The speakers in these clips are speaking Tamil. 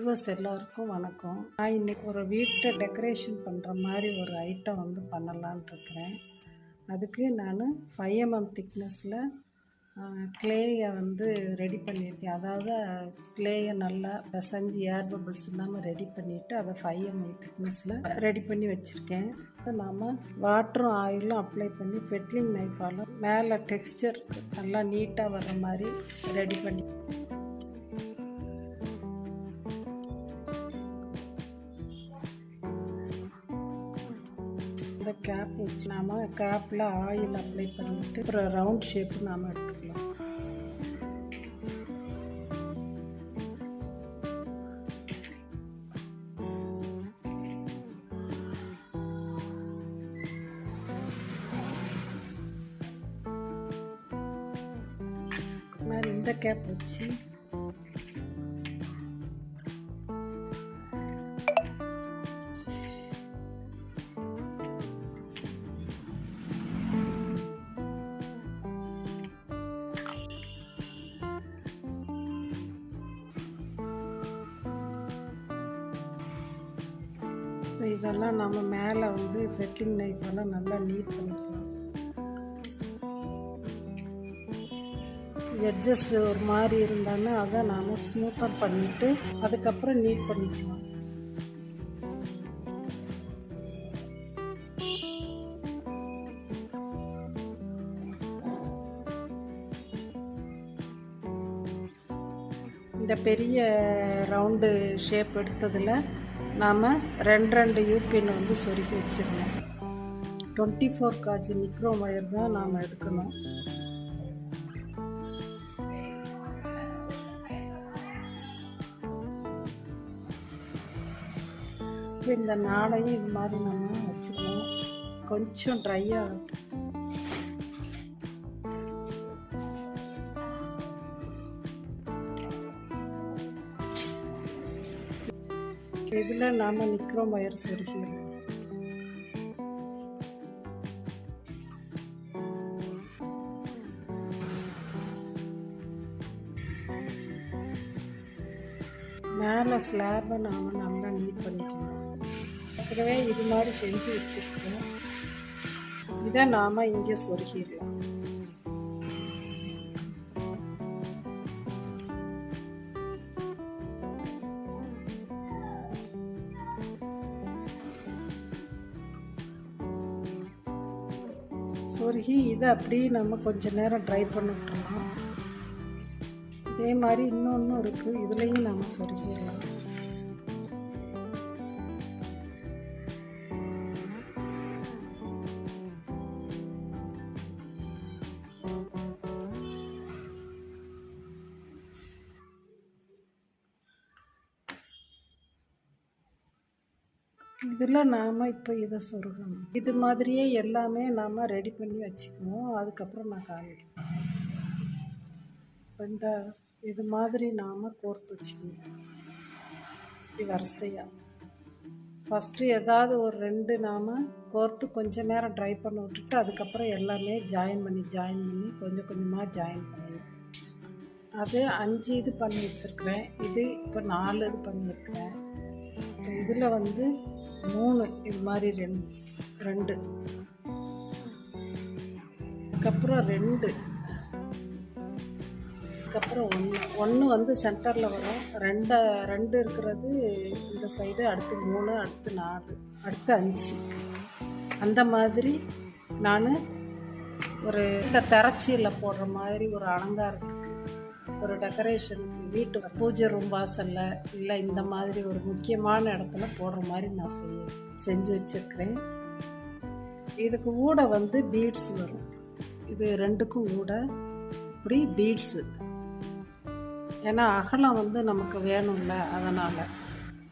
வியூவர்ஸ் எல்லாருக்கும் வணக்கம். நான் இன்றைக்கி ஒரு வீட்டை டெக்கரேஷன் பண்ணுற மாதிரி ஒரு ஐட்டம் வந்து பண்ணலான்ட்டு இருக்கிறேன். அதுக்கு நான் 5 mm திக்னஸில் கிளேயை வந்து ரெடி பண்ணியிருக்கேன். அதாவது கிளேயை நல்லா பிசைஞ்சு ஏர் பபிள்ஸ் இல்லாமல் ரெடி பண்ணிவிட்டு அதை 5 mm திக்னஸில் ரெடி பண்ணி வச்சுருக்கேன். நாம் வாட்டரும் ஆயிலும் அப்ளை பண்ணி ஃபெட்லிங் நைஃபால் மேலே டெக்ஸ்சர் நல்லா நீட்டாக வர்ற மாதிரி ரெடி பண்ணி இந்த கேப் வச்சு நாம் கேப்பில் ஆயில் அப்ளை பண்ணிவிட்டு அப்புறம் ரவுண்ட் ஷேப்பு நாம் எடுத்துக்கலாம். மாதிரி இந்த கேப் வச்சு இதெல்லாம் நம்ம மேலே வந்து ஃபெட்லிங் நைஃபெல்லாம் நல்லா நீட் பண்ணிக்கலாம். எட்ஜஸ் ஒரு மாதிரி இருந்தாலும் அதை நாம் ஸ்மூத்தாக பண்ணிவிட்டு அதுக்கப்புறம் நீட் பண்ணிக்கலாம். இந்த பெரிய ரவுண்டு ஷேப் எடுத்ததில் நாம் ரெண்டு யூபின் வந்து சொருகி வச்சிடணும். 24 காஜ் நிக்ரோம் ஒயர் தான் நாம் எடுக்கணும். இப்போ இந்த நாளையும் இது மாதிரி நம்ம வச்சுக்கணும். கொஞ்சம் ட்ரை ஆகட்டும். இதில் நாம் நிக்ரோம் ஒயர் சொருகிடலாம். மேலே ஸ்லாபை நாம் நல்லா நீட் பண்ணிக்கலாம். ஏற்கனவே இது மாதிரி செஞ்சு வச்சுருக்கோம். இதை நாம் இங்கே சொருகிடலாம். சொருகி இதை அப்படியே நம்ம கொஞ்சம் நேரம் ட்ரை பண்ணி விட்டுறலாம். இதே மாதிரி இன்னொன்றும் இருக்குது, இதுலேயும் நம்ம சொருகிடலாம். இதில் நாம் இப்போ இதை சொருகணும். இது மாதிரியே எல்லாமே நாம் ரெடி பண்ணி வச்சுக்கணும். அதுக்கப்புறம் நான் காமிக்கிறேன். இந்த இது மாதிரி நாம் கோர்த்து வச்சுக்கணும். இப்படி வரிசையாக ஃபஸ்ட்டு ஏதாவது ஒரு 2 நாம் கோர்த்து கொஞ்சம் நேரம் ட்ரை பண்ண விட்டுட்டு அதுக்கப்புறம் எல்லாமே ஜாயின் பண்ணி கொஞ்சம் கொஞ்சமாக ஜாயின் பண்ணணும். அது 5 இது பண்ணி வச்சுருக்கிறேன். இது இப்போ 4 இது பண்ணியிருக்கிறேன். இதில் வந்து 3 இது மாதிரி 2 அதுக்கப்புறம் 2 அதுக்கப்புறம் 1 வந்து சென்டரில் வரும். 2 இருக்கிறது இந்த சைடு, அடுத்து 3, அடுத்து 4, அடுத்து 5. அந்த மாதிரி நான் ஒரு இந்த திரச்சியில் போடுற மாதிரி ஒரு அலங்காரத்துக்கு ஒரு டெக்கரேஷனுக்கு வீட்டு பூஜை ரூம் வாசலில் இல்லை இந்த மாதிரி ஒரு முக்கியமான இடத்துல போடுற மாதிரி நான் செஞ்சு வச்சுருக்கிறேன். இதுக்கு ஊட வந்து பீட்ஸ் வரும். இது 2க்கும் ஊட இப்படி பீட்ஸு, ஏன்னா அகலம் வந்து நமக்கு வேணும்ல, அதனால்.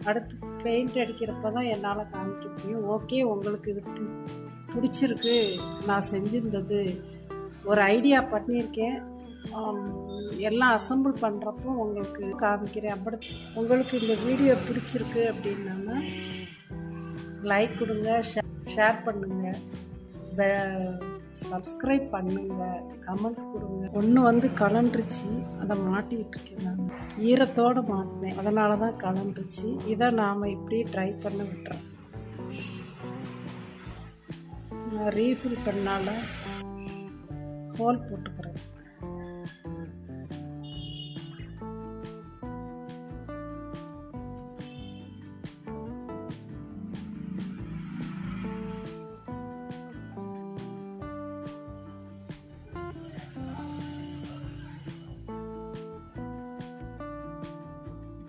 அடுத்து பெயிண்ட் அடிக்கிறப்ப தான் என்னால் காமிக்க முடியும். ஓகே, உங்களுக்கு இது பிடிச்சிருக்கு, நான் செஞ்சிருந்தது ஒரு ஐடியா பண்ணியிருக்கேன், எல்லாம் அசம்பிள் பண்ணுறப்போ உங்களுக்கு காமிக்கிறேன். அப்படி உங்களுக்கு இந்த வீடியோ பிடிச்சிருக்கு அப்படின்னா லைக் கொடுங்க, ஷேர் பண்ணுங்கள், சப்ஸ்கிரைப் பண்ணுங்க, கமெண்ட் கொடுங்க. ஒன்று வந்து கலண்டுருச்சு, அதை மாட்டிகிட்டு இருக்கேன். நான் ஈரத்தோடு மாட்டினேன், அதனால தான் கலண்டுருச்சு. இதை நாம் இப்படியே ட்ரை பண்ண விட்டுறேன். நான் ரீஃபில் பண்ணால் ஹோல் போட்டுக்கிறேன்.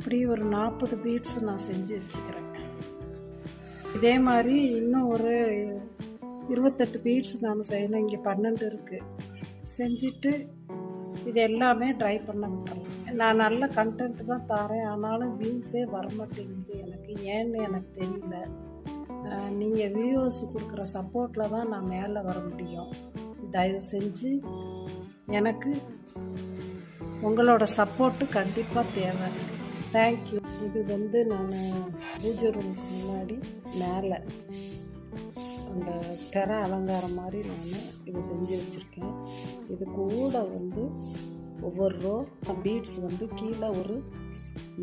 இப்படி ஒரு 40 பீட்ஸ் நான் செஞ்சு வச்சுக்கிறேன். இதே மாதிரி இன்னும் ஒரு 28 பீட்ஸ் நான் செய்யணும். இங்கே 12 இருக்குது. செஞ்சுட்டு இது எல்லாமே ட்ரை பண்ண விட்டுறேன். நான் நல்ல கண்டென்ட் தான் தரேன், ஆனாலும் வியூஸே வரமாட்டேங்குது. எனக்கு ஏன்னு எனக்கு தெரியல. நீங்கள் வியூவர்ஸ் கொடுக்குற சப்போர்ட்டில் தான் நான் மேலே வர முடியும். தயவு செஞ்சு எனக்கு உங்களோட சப்போர்ட்டு கண்டிப்பாக தேவை. தேங்க்யூ. இது வந்து நான் பூஜை ரூமுக்கு முன்னாடி மேலே அந்த தெர அலங்காரம் மாதிரி நான் இதை செஞ்சு வச்சுருக்கேன். இது கூட வந்து ஒவ்வொரு ரோ பீட்ஸ் வந்து கீழே ஒரு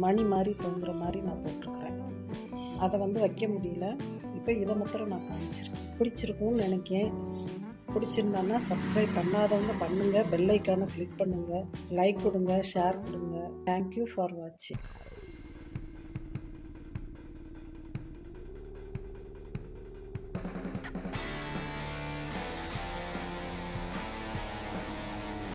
மணி மாதிரி தொங்குற மாதிரி நான் போட்டிருக்கிறேன். அதை வந்து வைக்க முடியல. இப்போ இதை மாத்திரம் நான் காமிச்சிருக்கேன். பிடிச்சிருக்கும்னு நினைக்கிறேன். பிடிச்சிருந்தான்னா சப்ஸ்கிரைப் பண்ணாதவங்க பண்ணுங்கள், பெல் ஐக்கானை கிளிக் பண்ணுங்கள், லைக் கொடுங்க, ஷேர் கொடுங்க. தேங்க்யூ ஃபார் வாட்சிங்.